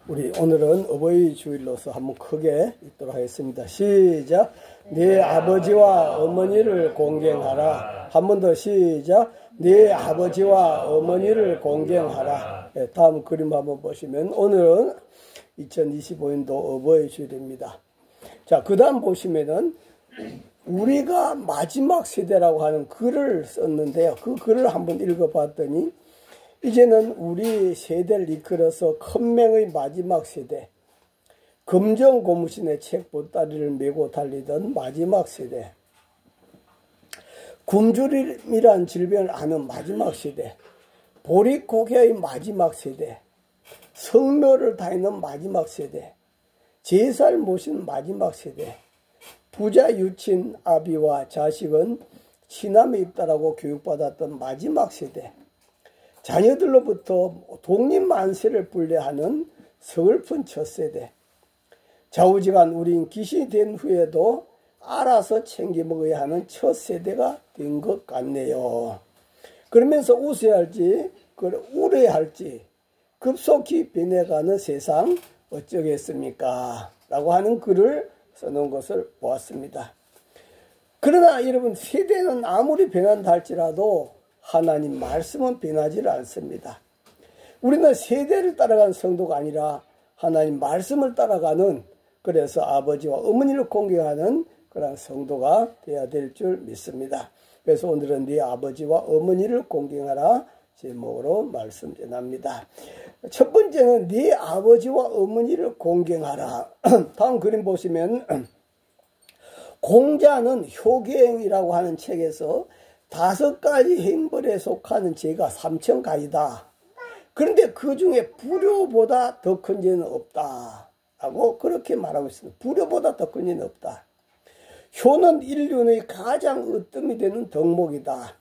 우리 오늘은 어버이 주일로서 한번 크게 읽도록 하겠습니다. 시작. 네 아버지와 어머니를 공경하라. 한 번 더 시작. 네 아버지와 어머니를 공경하라. 네, 다음 그림 한번 보시면 오늘은 2025년도 어버이 주일입니다. 자, 그 다음 보시면은 우리가 마지막 세대라고 하는 글을 썼는데요. 그 글을 한번 읽어봤더니 이제는 우리 세대를 이끌어서 큰맹의 마지막 세대, 검정 고무신의 책 보따리를 메고 달리던 마지막 세대, 굶주림이란 질병을 아는 마지막 세대, 보릿고개의 마지막 세대, 성묘를 다니는 마지막 세대, 제사를 모시는 마지막 세대, 부자 유친 아비와 자식은 친함에 입다라고 교육받았던 마지막 세대, 자녀들로부터 독립만세를 불려하는 서글픈 첫 세대, 좌우지간 우린 귀신이 된 후에도 알아서 챙겨 먹어야 하는 첫 세대가 된 것 같네요. 그러면서 웃어야 할지 울어야 할지 급속히 변해가는 세상 어쩌겠습니까? 라고 하는 글을 써놓은 것을 보았습니다. 그러나 여러분, 세대는 아무리 변한다 할지라도 하나님 말씀은 변하지 않습니다. 우리는 세대를 따라가는 성도가 아니라 하나님 말씀을 따라가는, 그래서 아버지와 어머니를 공경하는 그런 성도가 되어야 될 줄 믿습니다. 그래서 오늘은 네 아버지와 어머니를 공경하라 제목으로 말씀 전합니다. 첫 번째는 네 아버지와 어머니를 공경하라. 다음 그림 보시면 공자는 효계행이라고 하는 책에서 5가지 행벌에 속하는 죄가 3,000가지다. 그런데 그 중에 불효보다 더 큰 죄는 없다 라고 그렇게 말하고 있습니다. 불효보다 더 큰 죄는 없다. 효는 인륜의 가장 으뜸이 되는 덕목이다.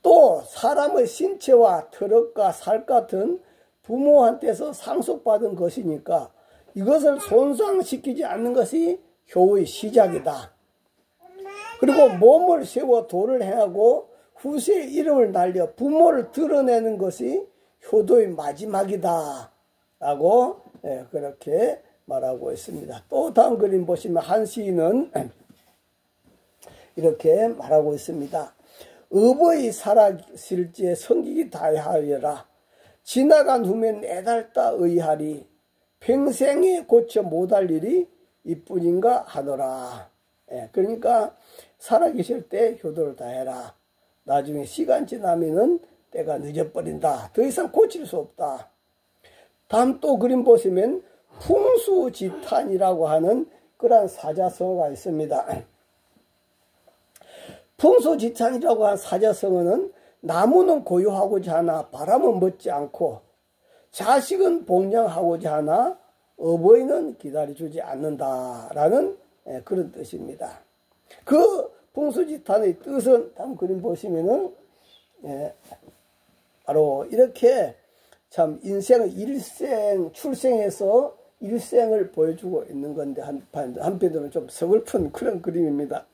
또 사람의 신체와 털과 살 같은 부모한테서 상속받은 것이니까 이것을 손상시키지 않는 것이 효의 시작이다. 그리고 몸을 세워 도를 행하고 후세의 이름을 날려 부모를 드러내는 것이 효도의 마지막이다 라고 그렇게 말하고 있습니다. 또 다음 그림 보시면 한 시인은 이렇게 말하고 있습니다. 어버이 살아실지에 성기기 다하여라. 지나간 후면 애달다 의하리. 평생에 고쳐 못할 일이 이뿐인가 하더라. 그러니까 살아계실 때 효도를 다해라. 나중에 시간 지나면은 때가 늦어버린다. 더 이상 고칠 수 없다. 다음 또 그림 보시면 풍수지탄이라고 하는 그러한 사자성어가 있습니다. 풍수지탄이라고 하는 사자성어는 나무는 고요하고자 하나 바람은 멋지 않고 자식은 복양하고자 하나 어버이는 기다려주지 않는다라는 그런 뜻입니다. 그 풍수지탄의 뜻은 다음 그림 보시면은 바로 이렇게 참 인생의 출생에서 일생을 보여주고 있는 건데 한편으로는 좀 서글픈 그런 그림입니다.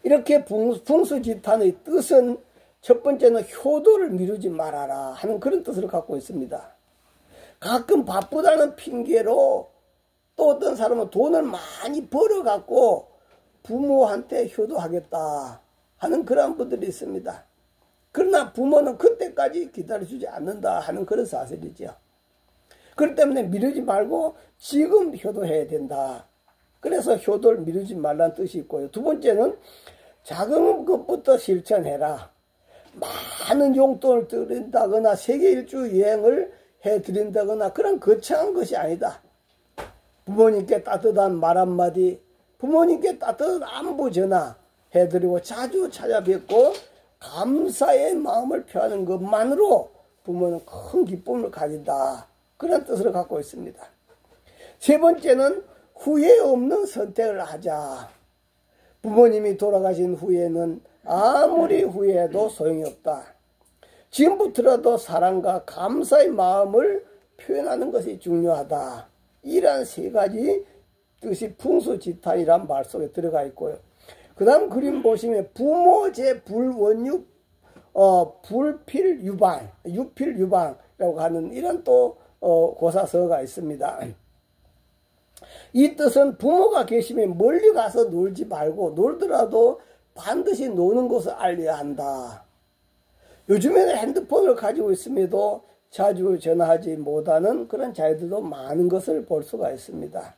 이렇게 풍수지탄의 뜻은 첫 번째는 효도를 미루지 말아라 하는 그런 뜻을 갖고 있습니다. 가끔 바쁘다는 핑계로 또 어떤 사람은 돈을 많이 벌어갖고 부모한테 효도하겠다 하는 그런 분들이 있습니다. 그러나 부모는 그때까지 기다려주지 않는다 하는 그런 사실이죠. 그렇기 때문에 미루지 말고 지금 효도해야 된다. 그래서 효도를 미루지 말라는 뜻이 있고요. 두 번째는 작은 것부터 실천해라. 많은 용돈을 드린다거나 세계 일주 여행을 해드린다거나 그런 거창한 것이 아니다. 부모님께 따뜻한 말 한마디, 부모님께 따뜻한 안부 전화 해드리고 자주 찾아뵙고 감사의 마음을 표하는 것만으로 부모는 큰 기쁨을 가진다. 그런 뜻을 갖고 있습니다. 세 번째는 후회 없는 선택을 하자. 부모님이 돌아가신 후에는 아무리 후회해도 소용이 없다. 지금부터라도 사랑과 감사의 마음을 표현하는 것이 중요하다. 이러한 세 가지 뜻이 풍수지탄이란 말 속에 들어가 있고요. 그 다음 그림 보시면 부모제 불원육 불필유방, 유필유방이라고 하는 이런 또 고사서가 있습니다. 이 뜻은 부모가 계시면 멀리 가서 놀지 말고 놀더라도 반드시 노는 것을 알려야 한다. 요즘에는 핸드폰을 가지고 있음에도 자주 전화하지 못하는 그런 자녀들도 많은 것을 볼 수가 있습니다.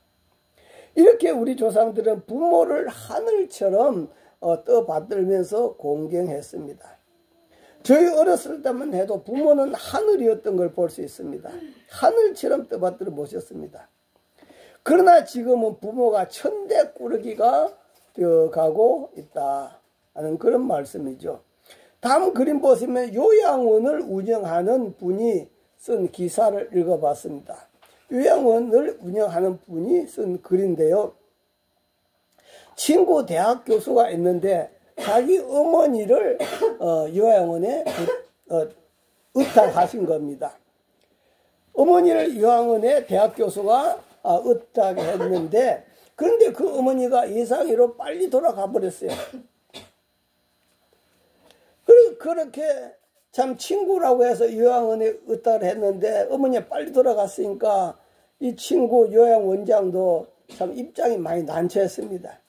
이렇게 우리 조상들은 부모를 하늘처럼 떠받들면서 공경했습니다. 저희 어렸을 때만 해도 부모는 하늘이었던 걸 볼 수 있습니다. 하늘처럼 떠받들어 모셨습니다. 그러나 지금은 부모가 천대꾸러기가 되어가고 있다 하는 그런 말씀이죠. 다음 그림 보시면 요양원을 운영하는 분이 쓴 기사를 읽어봤습니다. 요양원을 운영하는 분이 쓴 글인데요. 친구 대학 교수가 있는데 자기 어머니를 요양원에 의탁하신 겁니다. 어머니를 요양원에 대학 교수가 의탁했는데 그런데 그 어머니가 예상외로 빨리 돌아가 버렸어요. 그렇게 참 친구라고 해서 요양원에 의탁을 했는데 어머니가 빨리 돌아갔으니까 이 친구 요양원장도 참 입장이 많이 난처했습니다.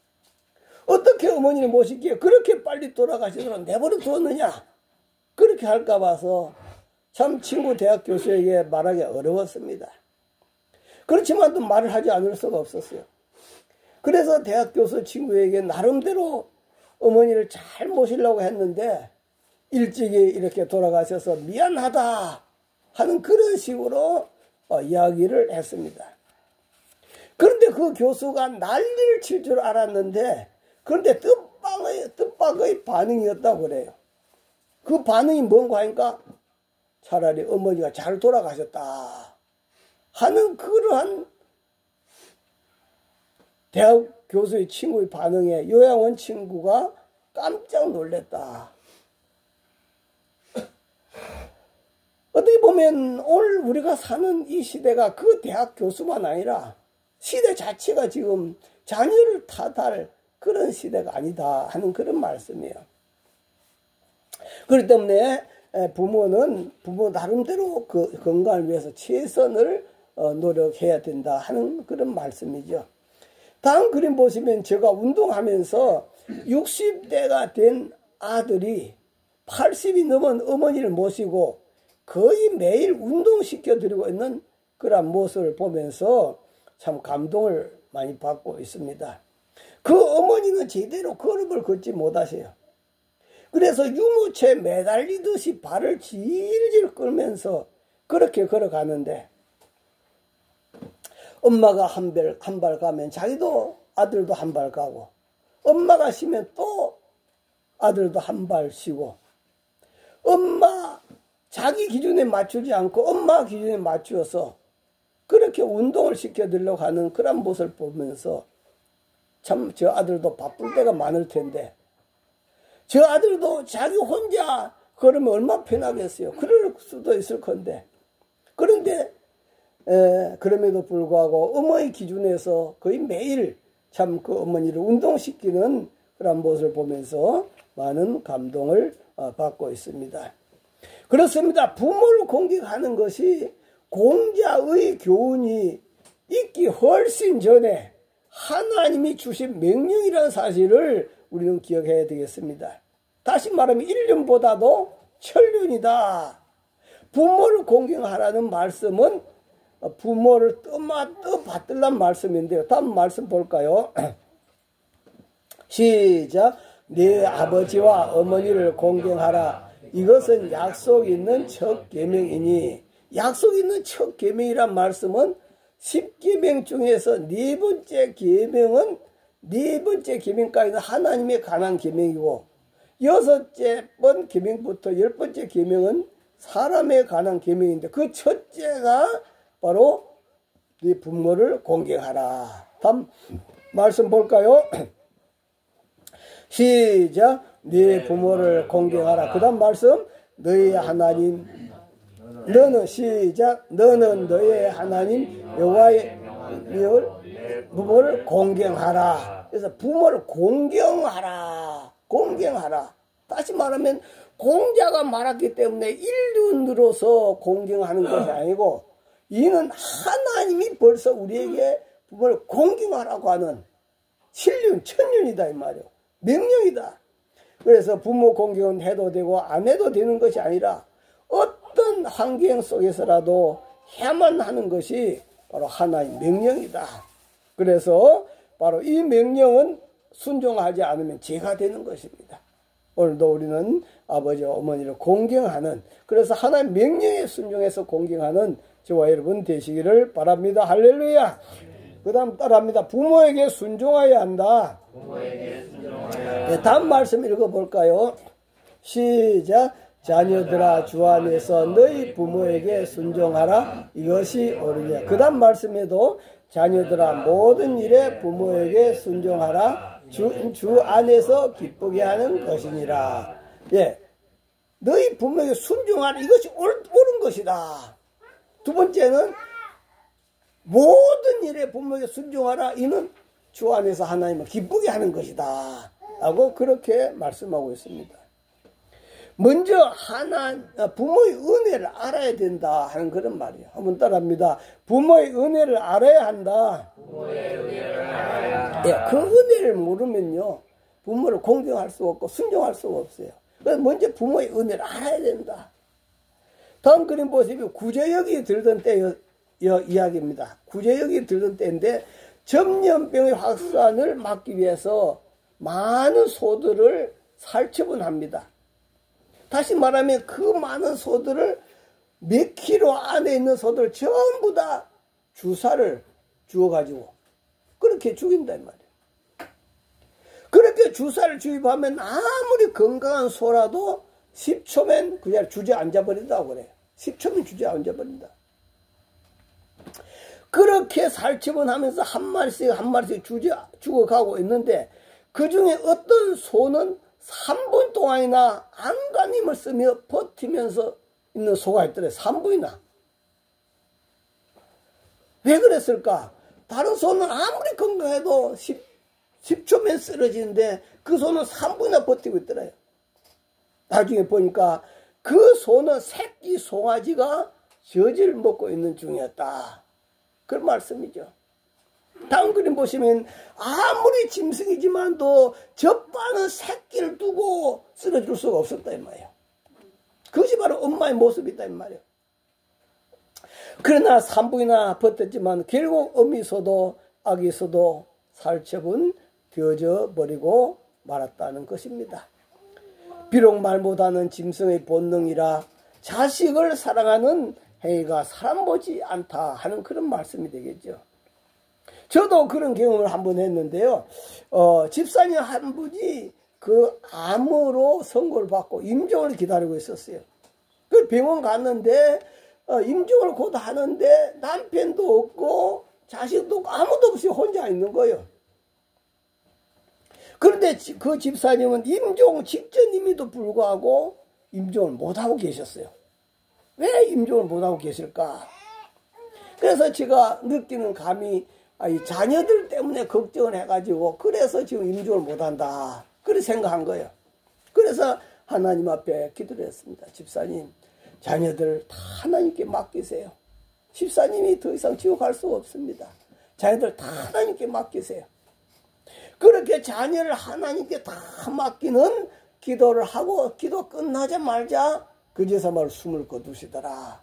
어떻게 어머니를 모시기에 그렇게 빨리 돌아가시도록 내버려 두었느냐, 그렇게 할까 봐서 참 친구 대학 교수에게 말하기 어려웠습니다. 그렇지만 또 말을 하지 않을 수가 없었어요. 그래서 대학 교수 친구에게 나름대로 어머니를 잘 모시려고 했는데 일찍이 이렇게 돌아가셔서 미안하다 하는 그런 식으로 이야기를 했습니다. 그런데 그 교수가 난리를 칠 줄 알았는데 그런데 뜻밖의 반응이었다고 그래요. 그 반응이 뭔가 하니까 차라리 어머니가 잘 돌아가셨다 하는 그러한 대학 교수의 친구의 반응에 요양원 친구가 깜짝 놀랐다. 어떻게 보면 오늘 우리가 사는 이 시대가 그 대학 교수만 아니라 시대 자체가 지금 자녀를 탓할 그런 시대가 아니다 하는 그런 말씀이에요. 그렇기 때문에 부모는 부모 나름대로 그 건강을 위해서 최선을 노력해야 된다 하는 그런 말씀이죠. 다음 그림 보시면 제가 운동하면서 60대가 된 아들이 80이 넘은 어머니를 모시고 거의 매일 운동시켜드리고 있는 그런 모습을 보면서 참 감동을 많이 받고 있습니다. 그 어머니는 제대로 걸음을 걷지 못하세요. 그래서 유모차에 매달리듯이 발을 질질 끌면서 그렇게 걸어가는데 엄마가 한 발 가면 자기도 아들도 한 발 가고 엄마가 쉬면 또 아들도 한 발 쉬고 엄마 자기 기준에 맞추지 않고 엄마 기준에 맞추어서 그렇게 운동을 시켜드리려고 하는 그런 모습을 보면서 참 저 아들도 바쁠 때가 많을 텐데 저 아들도 자기 혼자 걸으면 얼마나 편하겠어요. 그럴 수도 있을 건데 그런데 그럼에도 불구하고 어머니 기준에서 거의 매일 참 그 어머니를 운동시키는 그런 모습을 보면서 많은 감동을 받고 있습니다. 그렇습니다. 부모를 공격하는 것이 공자의 교훈이 있기 훨씬 전에 하나님이 주신 명령이라는 사실을 우리는 기억해야 되겠습니다. 다시 말하면 1년보다도 천년이다. 부모를 공경하라는 말씀은 부모를 떠받들란 말씀인데요. 다음 말씀 볼까요? 시작. 네 아버지와 어머니를 공경하라. 이것은 약속 있는 첫 계명이니 약속 있는 첫 계명이란 말씀은 10계명 중에서 네 번째 계명은 네 번째 계명까지는 하나님에 관한 계명이고 여섯째 번 계명부터 10번째 계명은 사람에 관한 계명인데 그 첫째가 바로 네 부모를 공경하라. 다음 말씀 볼까요? 시작. 네 부모를 공경하라. 그 다음 말씀 너희 하나님 너는 시작 너는 너의 하나님 여호와의 부모를 공경하라. 그래서 부모를 공경하라. 다시 말하면 공자가 말했기 때문에 인륜으로서 공경하는 것이 아니고 이는 하나님이 벌써 우리에게 부모를 공경하라고 하는 신륜, 천륜이다 이 말이요. 명령이다. 그래서 부모 공경은 해도 되고 안 해도 되는 것이 아니라 어떤 환경 속에서라도 해야만 하는 것이 바로 하나의 명령이다. 그래서 바로 이 명령은 순종하지 않으면 죄가 되는 것입니다. 오늘도 우리는 아버지 어머니를 공경하는, 그래서 하나의 명령에 순종해서 공경하는 저와 여러분 되시기를 바랍니다. 할렐루야. 그 다음 따라합니다. 부모에게 순종해야 한다. 네, 다음 말씀 읽어볼까요? 시작. 자녀들아 주 안에서 너희 부모에게 순종하라. 이것이 옳으냐. 그 다음 말씀에도 자녀들아 모든 일에 부모에게 순종하라. 주 안에서 기쁘게 하는 것이니라. 예, 너희 부모에게 순종하라. 이것이 옳은 것이다. 두 번째는 모든 일에 부모에게 순종하라. 이는 주 안에서 하나님을 기쁘게 하는 것이다. 라고 그렇게 말씀하고 있습니다. 먼저 부모의 은혜를 알아야 된다 하는 그런 말이에요. 한번 따라합니다. 부모의 은혜를 알아야 한다. 부모의 은혜를 알아야 한다. 예, 그 은혜를 모르면요 부모를 공경할 수 없고 순종할 수가 없어요. 그래서 먼저 부모의 은혜를 알아야 된다. 다음 그림 보시면 구제역이 들던 때 이야기입니다. 구제역이 들던 때인데 전염병의 확산을 막기 위해서 많은 소들을 살처분합니다. 다시 말하면 그 많은 소들을 몇 킬로 안에 있는 소들 전부 다 주사를 주어가지고 그렇게 죽인다 이 말이에요. 그렇게 주사를 주입하면 아무리 건강한 소라도 10초면 그냥 주저앉아버린다고 그래요. 10초면 주저앉아버린다. 그렇게 살처분하면서 한 마리씩 죽어가고 있는데 그 중에 어떤 소는 3분 동안이나 안간힘을 쓰며 버티면서 있는 소가 있더래. 3분이나. 왜 그랬을까? 다른 소는 아무리 건강해도 10초면 쓰러지는데 그 소는 3분이나 버티고 있더래요. 나중에 보니까 그 소는 새끼 송아지가 젖을 먹고 있는 중이었다. 그런 말씀이죠. 다음 그림 보시면 아무리 짐승이지만도 젖바는 새끼를 두고 쓰러질 수가 없었다 이 말이에요. 그것이 바로 엄마의 모습이다 이 말이에요. 그러나 3분이나 버텼지만 결국 어미소도 아기소도 살처분 되어져 버리고 말았다는 것입니다. 비록 말 못하는 짐승의 본능이라 자식을 사랑하는 행위가 사람 보지 않다 하는 그런 말씀이 되겠죠. 저도 그런 경험을 한번 했는데요. 집사님 한 분이 그 암으로 선고를 받고 임종을 기다리고 있었어요. 그 병원 갔는데 임종을 곧 하는데 남편도 없고 자식도 없고 아무도 없이 혼자 있는 거예요. 그런데 그 집사님은 임종 직전임에도 불구하고 임종을 못하고 계셨어요. 왜 임종을 못하고 계실까? 그래서 제가 느끼는 감이 이 자녀들 때문에 걱정을 해가지고 그래서 지금 임종을 못한다. 그렇게 생각한 거예요. 그래서 하나님 앞에 기도를 했습니다. 집사님, 자녀들 다 하나님께 맡기세요. 집사님이 더 이상 지옥 갈 수가 없습니다. 자녀들 다 하나님께 맡기세요. 그렇게 자녀를 하나님께 다 맡기는 기도를 하고 기도 끝나자마자 그제서말 숨을 거두시더라.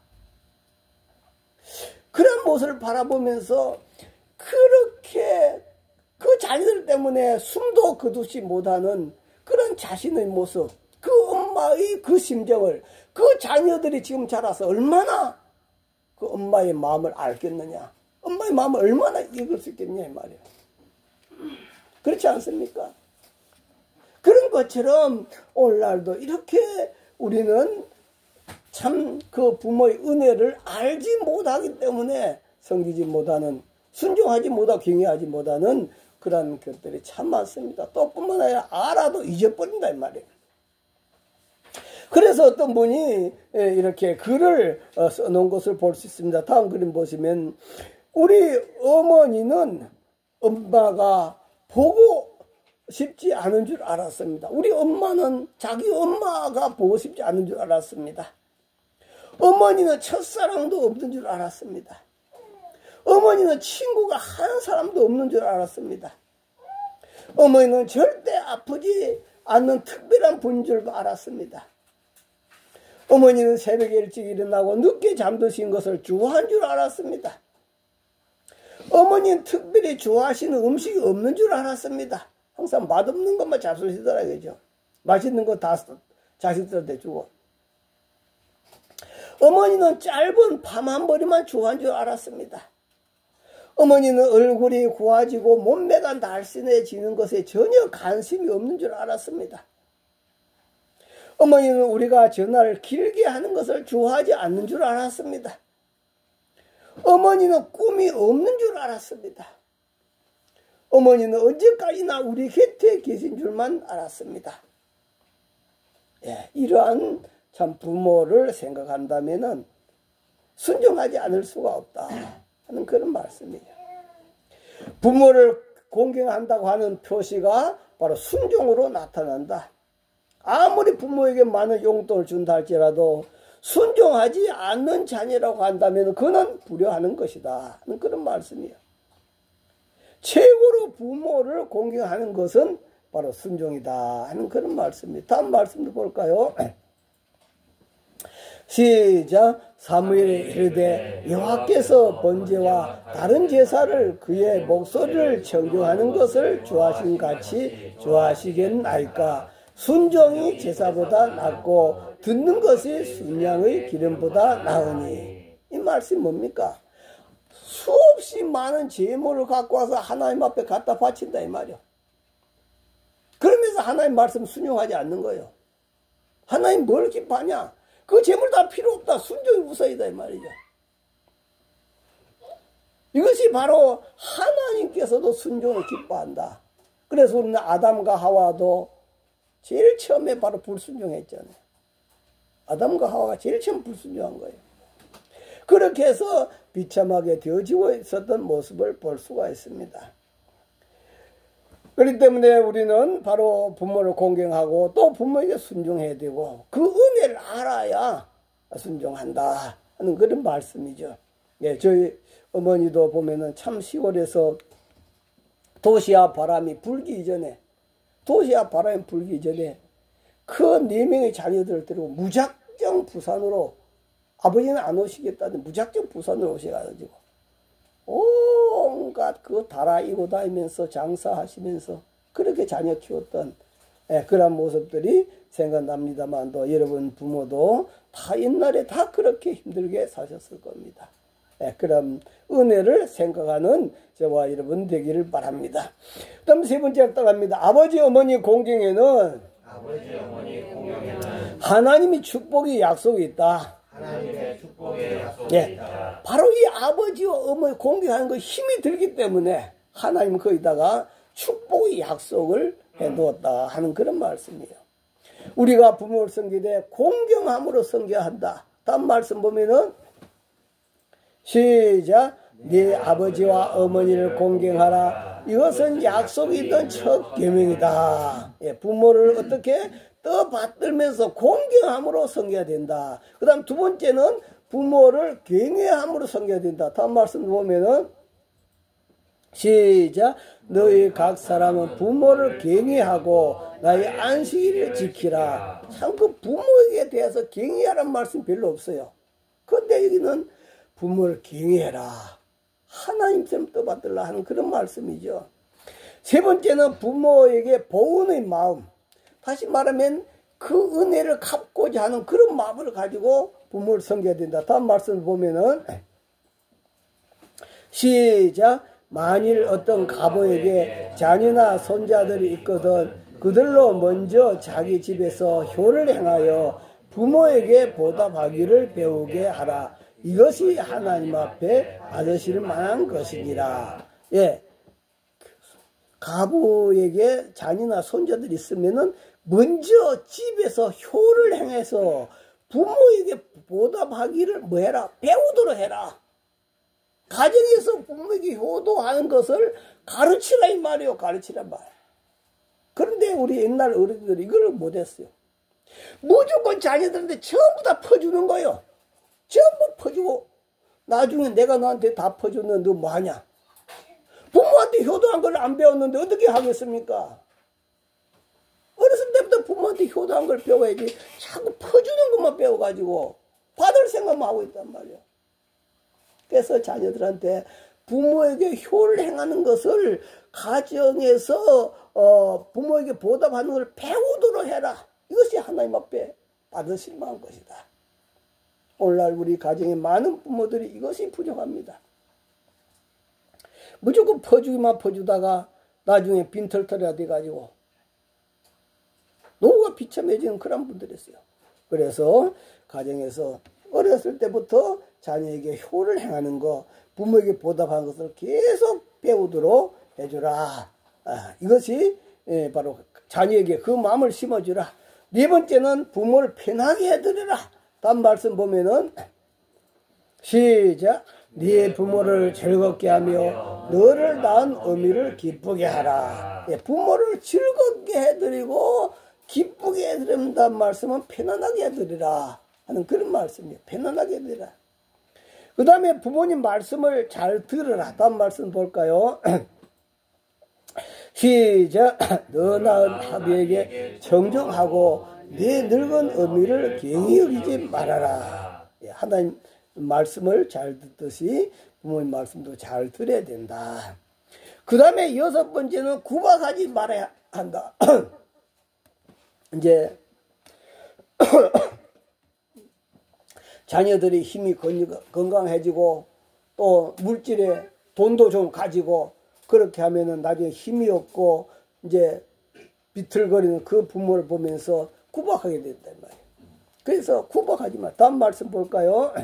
그런 모습을 바라보면서 그렇게 그 자녀들 때문에 숨도 거두지 못하는 그런 자신의 모습, 그 엄마의 그 심정을 그 자녀들이 지금 자라서 얼마나 그 엄마의 마음을 알겠느냐, 엄마의 마음을 얼마나 읽을 수 있겠냐 이 말이에요. 그렇지 않습니까? 그런 것처럼 오늘날도 이렇게 우리는 참 그 부모의 은혜를 알지 못하기 때문에 섬기지 못하는, 순종하지 못하고 경외하지 못하는 그런 것들이 참 많습니다. 또 뿐만 아니라 알아도 잊어버린다 이 말이에요. 그래서 어떤 분이 이렇게 글을 써놓은 것을 볼 수 있습니다. 다음 그림 보시면 우리 어머니는 엄마가 보고 싶지 않은 줄 알았습니다. 우리 엄마는 자기 엄마가 보고 싶지 않은 줄 알았습니다. 어머니는 첫사랑도 없는 줄 알았습니다. 어머니는 친구가 한 사람도 없는 줄 알았습니다. 어머니는 절대 아프지 않는 특별한 분인 줄 알았습니다. 어머니는 새벽에 일찍 일어나고 늦게 잠드신 것을 좋아한 줄 알았습니다. 어머니는 특별히 좋아하시는 음식이 없는 줄 알았습니다. 항상 맛없는 것만 잡수시더라, 그죠? 맛있는 거 다 자식들한테 주고. 어머니는 짧은 파마머리만 좋아한 줄 알았습니다. 어머니는 얼굴이 고와지고 몸매가 날씬해지는 것에 전혀 관심이 없는 줄 알았습니다. 어머니는 우리가 전화를 길게 하는 것을 좋아하지 않는 줄 알았습니다. 어머니는 꿈이 없는 줄 알았습니다. 어머니는 언제까지나 우리 곁에 계신 줄만 알았습니다. 예, 이러한 참 부모를 생각한다면은 순종하지 않을 수가 없다 하는 그런 말씀이에요. 부모를 공경한다고 하는 표시가 바로 순종으로 나타난다. 아무리 부모에게 많은 용돈을 준다 할지라도 순종하지 않는 자녀라고 한다면 그는 불효하는 것이다 하는 그런 말씀이에요. 최고로 부모를 공경하는 것은 바로 순종이다 하는 그런 말씀입니다. 다음 말씀도 볼까요? 시작. 사무엘이 이르되 여호와께서 번제와 다른 제사를 그의 목소리를 청종하는 것을 좋아하신 같이 좋아하시겠나이까. 순종이 제사보다 낫고 듣는 것이 순양의 기름보다 나으니. 이 말씀이 뭡니까? 수없이 많은 제물을 갖고 와서 하나님 앞에 갖다 바친다 이 말이요. 그러면서 하나님 말씀 순종하지 않는 거예요. 하나님 뭘 기뻐하냐? 그 제물 다 필요 없다. 순종이 우선이다 이 말이죠. 이것이 바로 하나님께서도 순종을 기뻐한다. 그래서 우리는 아담과 하와도 제일 처음에 바로 불순종했잖아요. 아담과 하와가 제일 처음 불순종한 거예요. 그렇게 해서 비참하게 되어지고 있었던 모습을 볼 수가 있습니다. 그렇기 때문에 우리는 바로 부모를 공경하고 또 부모에게 순종해야 되고 그 은혜를 알아야 순종한다 하는 그런 말씀이죠. 예, 저희 어머니도 보면은 참 시골에서 도시와 바람이 불기 이전에 그 4명의 자녀들을 데리고 무작정 부산으로, 아버지는 안 오시겠다는데 무작정 부산으로 오셔가지고 온갖 그 달아이고 다니면서 장사하시면서 그렇게 자녀 키웠던 그런 모습들이 생각납니다만도 여러분 부모도 다 옛날에 다 그렇게 힘들게 사셨을 겁니다. 그런 은혜를 생각하는 저와 여러분 되기를 바랍니다. 다음 세 번째 따라갑니다. 아버지 어머니 공경에는 하나님이 축복의 약속이 있다. 하나님의 축복의 약속이 있다. 바로 이 아버지와 어머니 공경하는 거 힘이 들기 때문에 하나님은 거기다가 축복의 약속을 해놓았다 하는 그런 말씀이에요. 우리가 부모를 섬기되 공경함으로 섬겨야 한다. 다음 말씀 보면은 시작. 네 아버지와 어머니를 공경하라. 이것은 약속이 있던 첫 계명이다. 부모를 어떻게 떠받들면서 공경함으로 섬겨야 된다. 그 다음 두 번째는 부모를 경외함으로 섬겨야 된다. 다음 말씀 보면은 시작. 너희 각 사람은 부모를 경외하고 나의 안식일을 지키라. 참 그 부모에게 대해서 경외하라는 말씀 별로 없어요. 그런데 여기는 부모를 경외해라. 하나님처럼 떠받들라 하는 그런 말씀이죠. 세 번째는 부모에게 보은의 마음. 다시 말하면 그 은혜를 갚고자 하는 그런 마음을 가지고 부모를 섬겨야 된다. 다음 말씀을 보면은 시작. 만일 어떤 가부에게 자녀나 손자들이 있거든 그들로 먼저 자기 집에서 효를 행하여 부모에게 보답하기를 배우게 하라. 이것이 하나님 앞에 받으실 만한 것이니라. 예. 가부에게 자녀나 손자들이 있으면은 먼저 집에서 효를 행해서 부모에게 보답하기를 뭐 해라? 배우도록 해라. 가정에서 부모에게 효도하는 것을 가르치라 이 말이에요. 가르치란 말. 그런데 우리 옛날 어른들이 이걸 못했어요. 무조건 자녀들한테 전부 다 퍼주는 거예요. 전부 퍼주고 나중에 내가 너한테 다 퍼줬는데 너 뭐하냐. 부모한테 효도한 걸 안 배웠는데 어떻게 하겠습니까? 어렸을 때부터 부모한테 효도한 걸 배워야지 자꾸 퍼주는 것만 배워가지고 받을 생각만 하고 있단 말이에요. 그래서 자녀들한테 부모에게 효를 행하는 것을 가정에서 부모에게 보답하는 걸 배우도록 해라. 이것이 하나님 앞에 받으실 만한 것이다. 오늘날 우리 가정에 많은 부모들이 이것이 부족합니다. 무조건 퍼주기만 퍼주다가 나중에 빈털터리가 돼가지고 노후가 비참해지는 그런 분들이 있어요. 그래서 가정에서 어렸을 때부터 자녀에게 효를 행하는 거, 부모에게 보답하는 것을 계속 배우도록 해주라. 이것이 바로 자녀에게 그 마음을 심어주라. 네 번째는 부모를 편하게 해드리라. 다음 말씀 보면은 시작. 네 부모를 즐겁게 하며 너를 낳은 어미를 기쁘게 하라. 부모를 즐겁게 해드리고 기쁘게 해드린다는 말씀은 편안하게 해드리라 하는 그런 말씀이에요. 편안하게 해드리라. 그 다음에 부모님 말씀을 잘 들으라. 다음 말씀 볼까요? 시작. 너 낳은 아비에게 정정하고 네 늙은 어미를 경히 여기지 말아라. 하나님 말씀을 잘 듣듯이 부모님 말씀도 잘 들어야 된다. 그 다음에 6번째는 구박하지 말아야 한다. 이제 자녀들이 힘이 건강해지고 또 물질에 돈도 좀 가지고 그렇게 하면은 나중에 힘이 없고 이제 비틀거리는 그 부모를 보면서 구박하게 된단 말이에요. 그래서 구박하지 마. 다음 말씀 볼까요?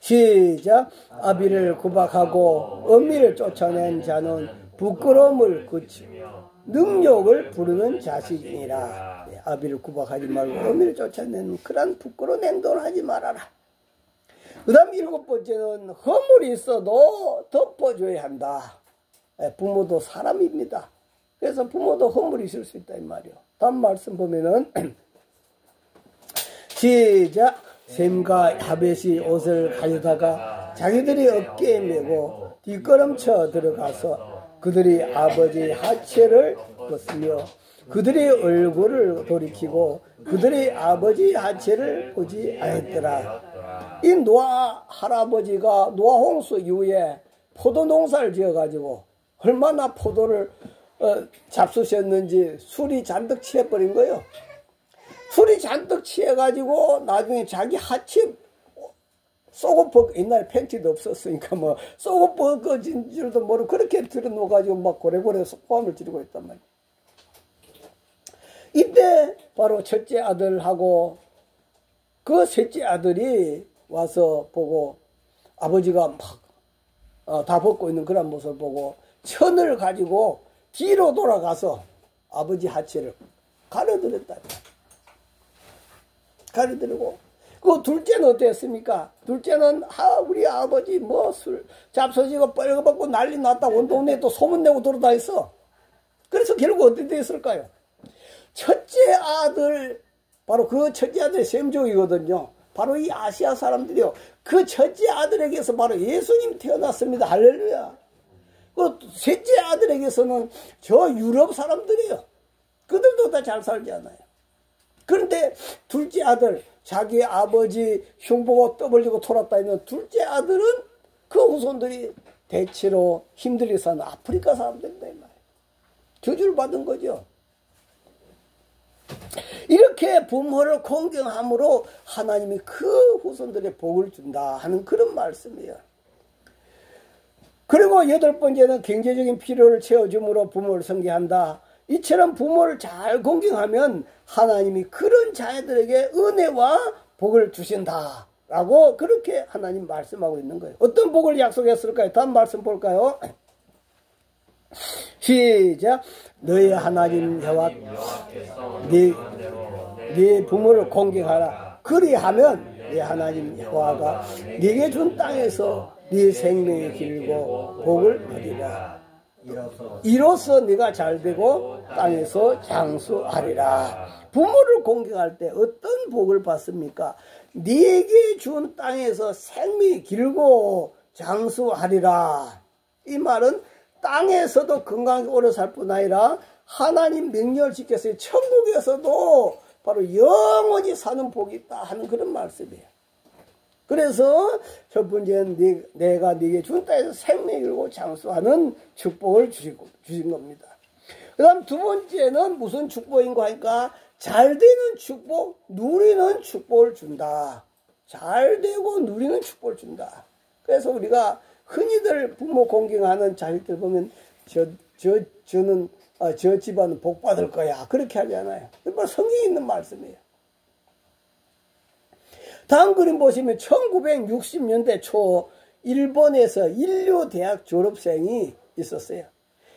시작. 아비를 구박하고 어미를 쫓아낸 자는 부끄러움을 그치며 능욕을 부르는 자식이니라. 아비를 구박하지 말고 어미를 쫓아내는 그런 부끄러운 행동을 하지 말아라. 그 다음 7번째는 허물이 있어도 덮어줘야 한다. 부모도 사람입니다. 그래서 부모도 허물이 있을 수 있다 이 말이요. 다음 말씀 보면은 시작. 셈과 야벳이 옷을 가져다가 자기들이 어깨에 메고 뒷걸음쳐 들어가서 그들이 아버지 하체를 벗으며 그들이 얼굴을 돌이키고 그들이 아버지 하체를 보지 않았더라. 이 노아 할아버지가 노아 홍수 이후에 포도 농사를 지어가지고 얼마나 포도를 잡수셨는지 술이 잔뜩 취해버린 거예요. 술이 잔뜩 취해가지고 나중에 자기 하체 쏘고 옛날에 팬티도 없었으니까 뭐 쏘고 벗겨진 줄도 모르고 그렇게 들어놓아가지고 막 고래고래 소감을 지르고 있단 말이에요. 이때 바로 첫째 아들하고 그 셋째 아들이 와서 보고 아버지가 막 다 벗고 있는 그런 모습을 보고 천을 가지고 뒤로 돌아가서 아버지 하체를 가려드렸다. 가려드리고 그 둘째는 어땠습니까? 둘째는 우리 아버지 뭐 술 잡숴지고 빨가벗고 난리 났다고 동네에 또 소문내고 돌아다녔어. 그래서 결국 어떻게 됐을까요? 첫째 아들, 바로 그 첫째 아들이 셈족이거든요. 바로 이 아시아 사람들이요. 그 첫째 아들에게서 바로 예수님 태어났습니다. 할렐루야. 그 셋째 아들에게서는 저 유럽 사람들이에요. 그들도 다 잘 살지 않아요. 그런데 둘째 아들, 자기 아버지 흉보고 떠벌리고 돌았다 있는 둘째 아들은 그 후손들이 대체로 힘들게 사는 아프리카 사람들이다 이 말이에요. 저주를 받은 거죠. 이렇게 부모를 공경함으로 하나님이 그 후손들의 복을 준다 하는 그런 말씀이에요. 그리고 8번째는 경제적인 필요를 채워줌으로 부모를 섬기한다. 이처럼 부모를 잘 공경하면 하나님이 그런 자녀들에게 은혜와 복을 주신다 라고 그렇게 하나님 말씀하고 있는 거예요. 어떤 복을 약속했을까요? 다음 말씀 볼까요? 시작. 너의 하나님 여호와 네 부모를 공경하라. 그리하면 네 하나님 여호와가 네게 준 땅에서 네 생명이 길고 복을 얻으리라. 이로써 네가 잘되고 땅에서 장수하리라. 부모를 공경할 때 어떤 복을 받습니까? 네게 준 땅에서 생명이 길고 장수하리라. 이 말은 땅에서도 건강하게 오래 살 뿐 아니라 하나님 명령을 지켰어요. 천국에서도 바로 영원히 사는 복이 있다 하는 그런 말씀이에요. 그래서 첫 번째는 내가 네게 준 땅에서 생명이 길고 장수하는 축복을 주신 겁니다. 그 다음 두 번째는 무슨 축복인가 하니까 잘되는 축복, 누리는 축복을 준다. 잘되고 누리는 축복을 준다. 그래서 우리가 흔히들 부모 공경하는 자식들 보면 저 집안은 복 받을 거야. 그렇게 하잖아요. 바로 성경에 있는 말씀이에요. 다음 그림 보시면 1960년대 초 일본에서 인류대학 졸업생이 있었어요.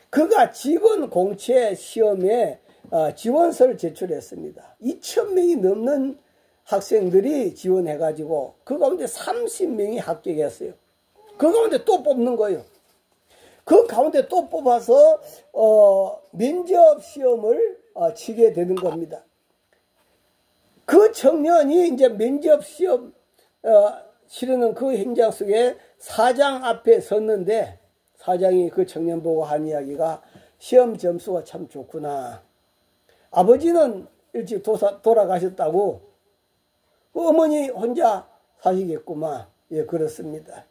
그가 직원 공채 시험에 지원서를 제출했습니다. 2,000명이 넘는 학생들이 지원해가지고 그 가운데 30명이 합격했어요. 그 가운데 또 뽑는 거예요. 그 가운데 또 뽑아서 면접 시험을 치게 되는 겁니다. 그 청년이 이제 면접 시험 치르는 그 현장 속에 사장 앞에 섰는데 사장이 그 청년 보고 한 이야기가 시험 점수가 참 좋구나. 아버지는 일찍 돌아가셨다고 그 어머니 혼자 사시겠구만. 예, 그렇습니다.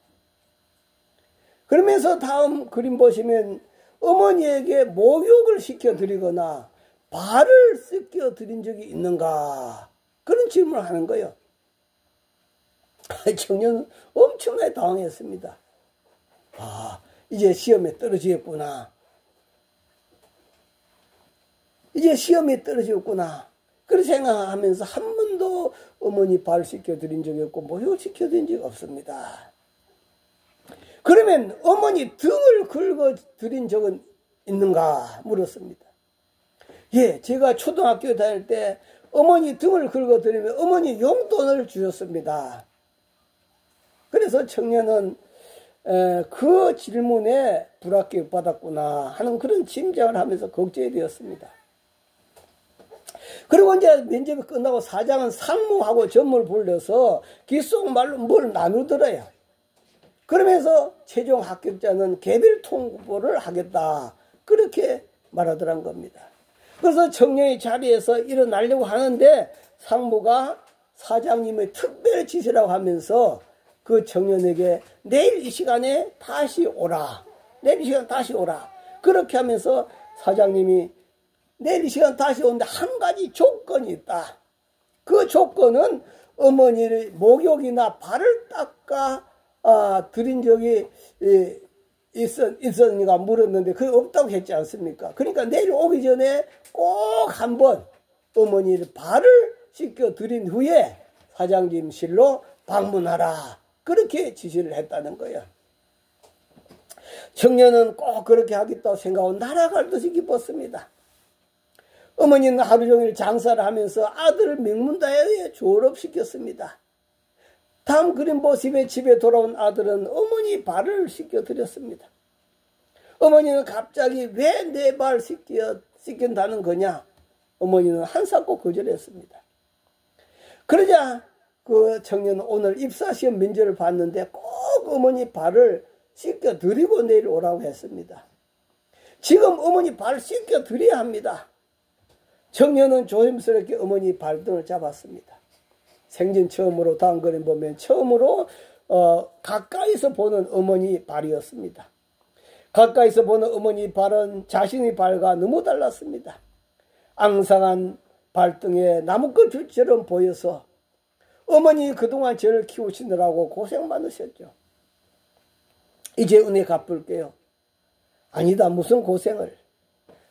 그러면서 다음 그림 보시면 어머니에게 목욕을 시켜드리거나 발을 씻겨드린 적이 있는가? 그런 질문을 하는 거예요. 청년은 엄청나게 당황했습니다. 이제 시험에 떨어지겠구나. 이제 시험에 떨어지겠구나. 그렇게 생각하면서 한 번도 어머니 발 씻겨드린 적이 없고 목욕 시켜드린 적이 없습니다. 그러면 어머니 등을 긁어드린 적은 있는가 물었습니다. 예, 제가 초등학교 다닐 때 어머니 등을 긁어드리면 어머니 용돈을 주셨습니다. 그래서 청년은 그 질문에 불합격 받았구나 하는 그런 짐작을 하면서 걱정이 되었습니다. 그리고 이제 면접이 끝나고 사장은 상무하고 전무를 불러서 귓속말로 뭘 나누더래요. 그러면서 최종 합격자는 개별 통보를 하겠다. 그렇게 말하더란 겁니다. 그래서 청년이 자리에서 일어나려고 하는데 상무가 사장님의 특별 지시라고 하면서 그 청년에게 내일 이 시간에 다시 오라. 내일 이 시간 다시 오라. 그렇게 하면서 사장님이 내일 이 시간 다시 오는데 한 가지 조건이 있다. 그 조건은 어머니의 목욕이나 발을 닦아 드린 적이 있었는가 물었는데 그게 없다고 했지 않습니까? 그러니까 내일 오기 전에 꼭 한번 어머니의 발을 씻겨 드린 후에 사장님실로 방문하라. 그렇게 지시를 했다는 거예요. 청년은 꼭 그렇게 하겠다고 생각하고 날아갈 듯이 기뻤습니다. 어머니는 하루 종일 장사를 하면서 아들을 명문대에 졸업시켰습니다. 다음 그림 보시면 집에 돌아온 아들은 어머니 발을 씻겨드렸습니다. 어머니는 갑자기 왜 내 발 씻긴다는 거냐? 어머니는 한사코 거절했습니다. 그러자 그 청년은 오늘 입사시험 면접을 봤는데 꼭 어머니 발을 씻겨드리고 내일 오라고 했습니다. 지금 어머니 발 씻겨드려야 합니다. 청년은 조심스럽게 어머니 발등을 잡았습니다. 생전 처음으로 다음 그림 보면 처음으로 가까이서 보는 어머니 발이었습니다. 가까이서 보는 어머니 발은 자신의 발과 너무 달랐습니다. 앙상한 발등에 나뭇잎처럼 보여서 어머니 그동안 저를 키우시느라고 고생 많으셨죠. 이제 은혜 갚을게요. 아니다, 무슨 고생을.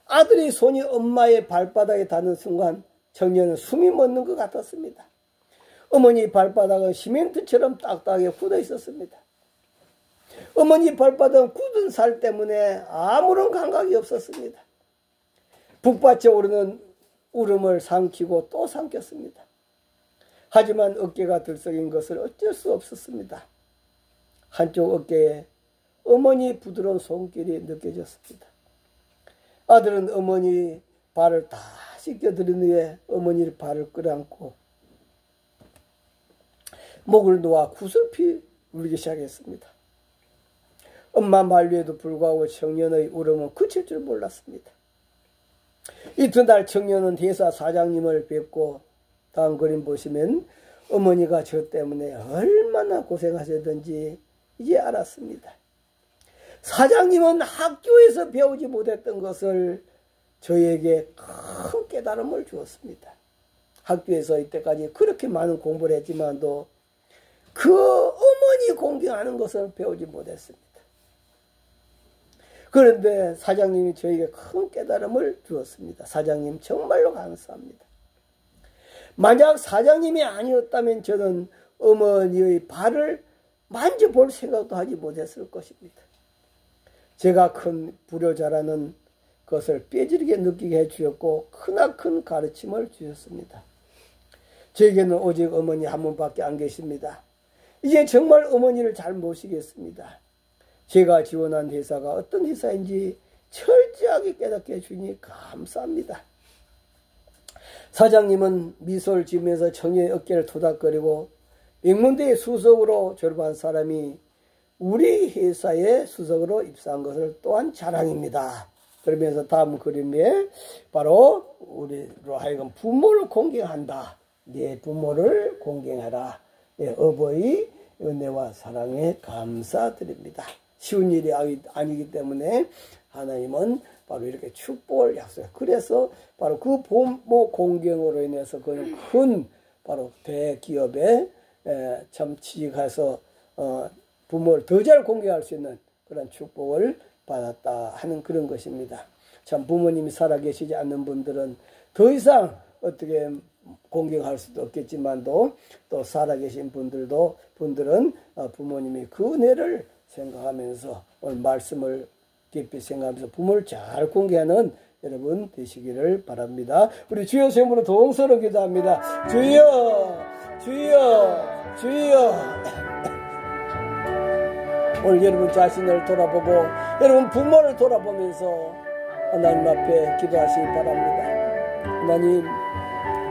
아들의 손이 엄마의 발바닥에 닿는 순간 청년은 숨이 멎는 것 같았습니다. 어머니 발바닥은 시멘트처럼 딱딱하게 굳어 있었습니다. 어머니 발바닥은 굳은 살 때문에 아무런 감각이 없었습니다. 북받쳐 오르는 울음을 삼키고 또 삼켰습니다. 하지만 어깨가 들썩인 것을 어쩔 수 없었습니다. 한쪽 어깨에 어머니 부드러운 손길이 느껴졌습니다. 아들은 어머니 발을 다 씻겨드린 후에 어머니 발을 끌어안고 목을 놓아 구슬피 울기 시작했습니다. 엄마 만류에도 불구하고 청년의 울음은 그칠 줄 몰랐습니다. 이튿날 청년은 회사 사장님을 뵙고 다음 그림 보시면 어머니가 저 때문에 얼마나 고생하셨던지 이제 알았습니다. 사장님은 학교에서 배우지 못했던 것을 저에게 큰 깨달음을 주었습니다. 학교에서 이때까지 그렇게 많은 공부를 했지만도 그 어머니 공경하는 것을 배우지 못했습니다. 그런데 사장님이 저에게 큰 깨달음을 주었습니다. 사장님 정말로 감사합니다. 만약 사장님이 아니었다면 저는 어머니의 발을 만져볼 생각도 하지 못했을 것입니다. 제가 큰 불효자라는 것을 뼈저리게 느끼게 해주셨고 크나큰 가르침을 주셨습니다. 저에게는 오직 어머니 한 분밖에 안 계십니다. 이제 정말 어머니를 잘 모시겠습니다. 제가 지원한 회사가 어떤 회사인지 철저하게 깨닫게 해주니 감사합니다. 사장님은 미소를 지으면서 청년의 어깨를 토닥거리고 명문대의 수석으로 졸업한 사람이 우리 회사의 수석으로 입사한 것을 또한 자랑입니다. 그러면서 다음 그림에 바로 우리로 하여금 부모를 공경한다. 네 부모를 공경하라. 네 어버이 은혜와 사랑에 감사드립니다. 쉬운 일이 아니기 때문에 하나님은 바로 이렇게 축복을 약속해요. 그래서 바로 그 부모 공경으로 인해서 그는 큰 바로 대기업에 참 취직해서 부모를 더 잘 공경할 수 있는 그런 축복을 받았다 하는 그런 것입니다. 참 부모님이 살아계시지 않는 분들은 더 이상 어떻게 공경할 수도 없겠지만도 또 살아계신 분들은 부모님이 그 은혜를 생각하면서 오늘 말씀을 깊이 생각하면서 부모를 잘 공경하는 여러분 되시기를 바랍니다. 우리 주여 세움으로 동서로 기도합니다. 주여 주여 주여. 오늘 여러분 자신을 돌아보고 여러분 부모를 돌아보면서 하나님 앞에 기도하시기 바랍니다.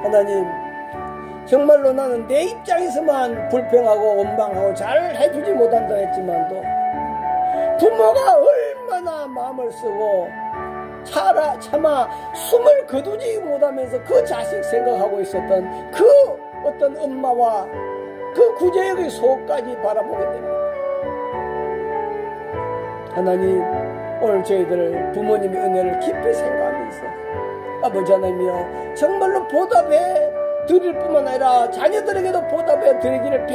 하나님 정말로 나는 내 입장에서만 불평하고 원망하고 잘 해주지 못한다 했지만도 부모가 얼마나 마음을 쓰고 차마 숨을 거두지 못하면서 그 자식 생각하고 있었던 그 어떤 엄마와 그 구제역의 속까지 바라보게 됩니다. 하나님 오늘 저희들 부모님의 은혜를 깊이 생각하면서 아버지 하나님이여 정말로 보답해 드릴 뿐만 아니라 자녀들에게도 보답해 드리기를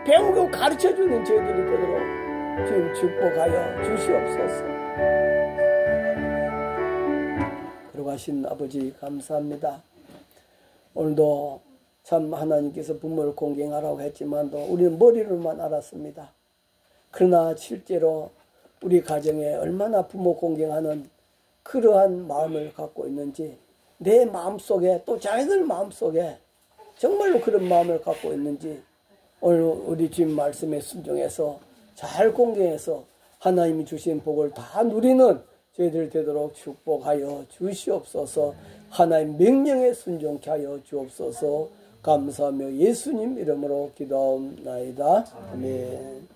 배우고 가르쳐주는 저희들이 되도록 주님 축복하여 주시옵소서. 그러가신 아버지 감사합니다. 오늘도 참 하나님께서 부모를 공경하라고 했지만도 우리는 머리로만 알았습니다. 그러나 실제로 우리 가정에 얼마나 부모 공경하는 그러한 마음을 갖고 있는지 내 마음속에 또 자기들 마음속에 정말로 그런 마음을 갖고 있는지 오늘 우리 주님 말씀에 순종해서 잘 공경해서 하나님이 주신 복을 다 누리는 저희들 되도록 축복하여 주시옵소서. 하나님 명령에 순종케 하여 주옵소서. 감사하며 예수님 이름으로 기도하옵나이다. 아멘.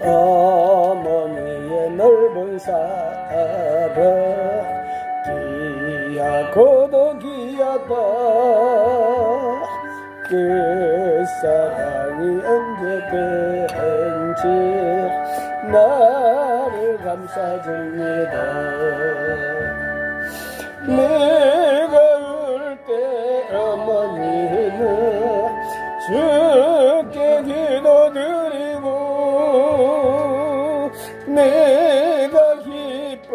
어머니의 넓은 사랑 귀하고도 귀하다. 그 사랑이 언제든지 나를 감싸줍니다. 내가 울 때 어머니는 주께 기도드리고 내가 기뻐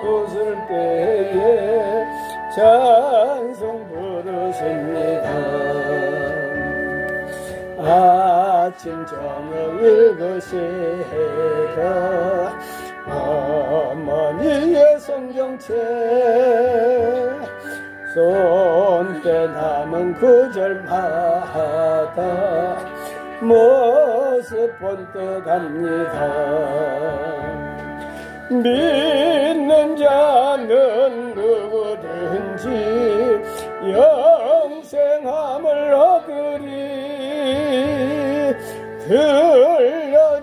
웃을 때에 찬송 부르십니다. 아침 저녁 읽으시고 어머니의 성경책 손때 남은 구절마다 모습 본뜻합니다. 믿는 자는 누구든지 영생함을 얻으리.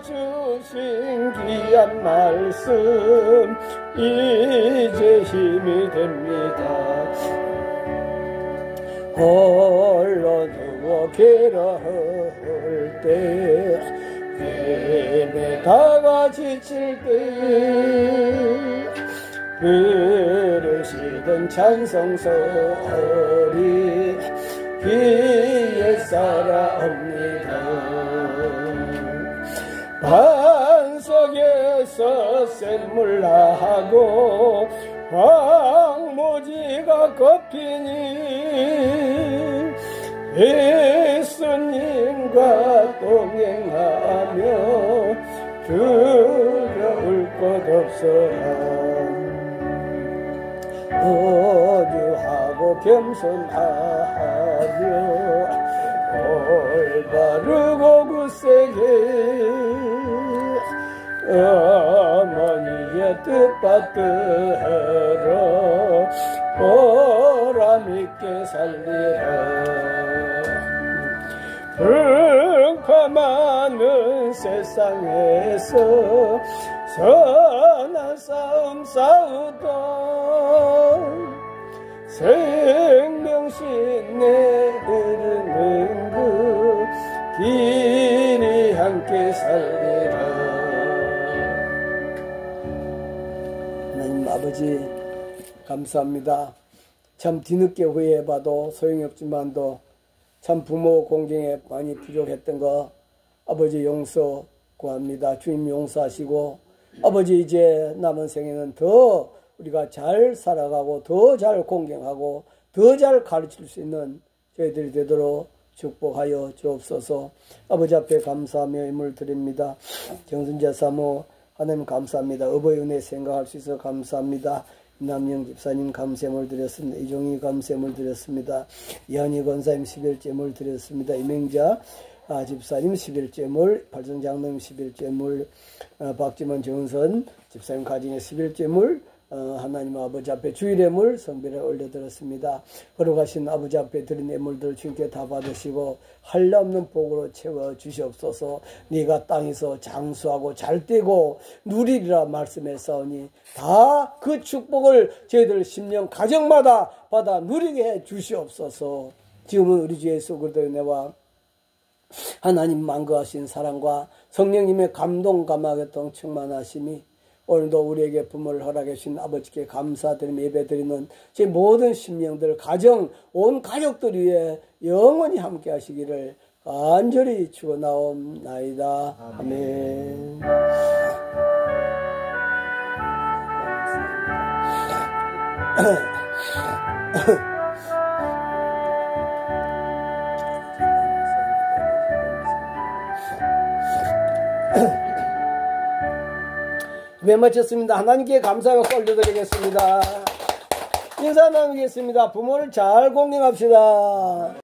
들려주신 귀한 말씀 이제 힘이 됩니다. 홀로 누워 괴로울 때 헤매다가 지칠 때 부르시던 찬송소리 귀에 쌓아옵니다. 반석에서 샘물나고 황무지가 꺾이니 예수님과 동행하며 두려울 것 없어라. 어주하고 겸손하며 올바르고 굳세게 어머니의 뜻받들어 보람있게 살리라. 불평하는 세상에서 선한 싸움 싸우던 생명신내 흐르는 그 길이 함께 살리라. 하나님 아버지 감사합니다. 참 뒤늦게 후회해봐도 소용이 없지만도 참 부모 공경에 많이 부족했던 거 아버지 용서 구합니다. 주님 용서하시고 아버지 이제 남은 생에는 더 우리가 잘 살아가고 더 잘 공경하고 더 잘 가르칠 수 있는 저희들이 되도록 축복하여 주옵소서. 아버지 앞에 감사하며 힘을 드립니다. 정순자 사모 하나님 감사합니다. 어버이 은혜 생각할 수 있어 감사합니다. 남영 집사님 감세물 드렸습니다. 이종희 감세물 드렸습니다. 이한희 권사님 11제물 드렸습니다. 이명자 집사님 11제물, 발성장로님 11제물, 박지만 정선 집사님 가정의 11제물, 하나님 아버지 앞에 주일예물 성별에 올려드렸습니다. 걸어가신 아버지 앞에 드린 예물들 주님께 다 받으시고 한량없는 복으로 채워주시옵소서. 네가 땅에서 장수하고 잘되고 누리리라 말씀했사오니 다 그 축복을 저희들 10년 가정마다 받아 누리게 해 주시옵소서. 지금은 우리 주 예수 그리스도의 은혜와 하나님 만거하신 사랑과 성령님의 감동 감화교통 충만하심이 오늘도 우리에게 부모를 허락해 주신 아버지께 감사드리며 예배드리는 제 모든 심령들 가정 온 가족들 위해 영원히 함께 하시기를 간절히 축원하옵나이다. 아멘. 예배 마쳤습니다. 하나님께 감사하고 올려드리겠습니다. 인사 나누겠습니다. 부모를 잘 공경합시다.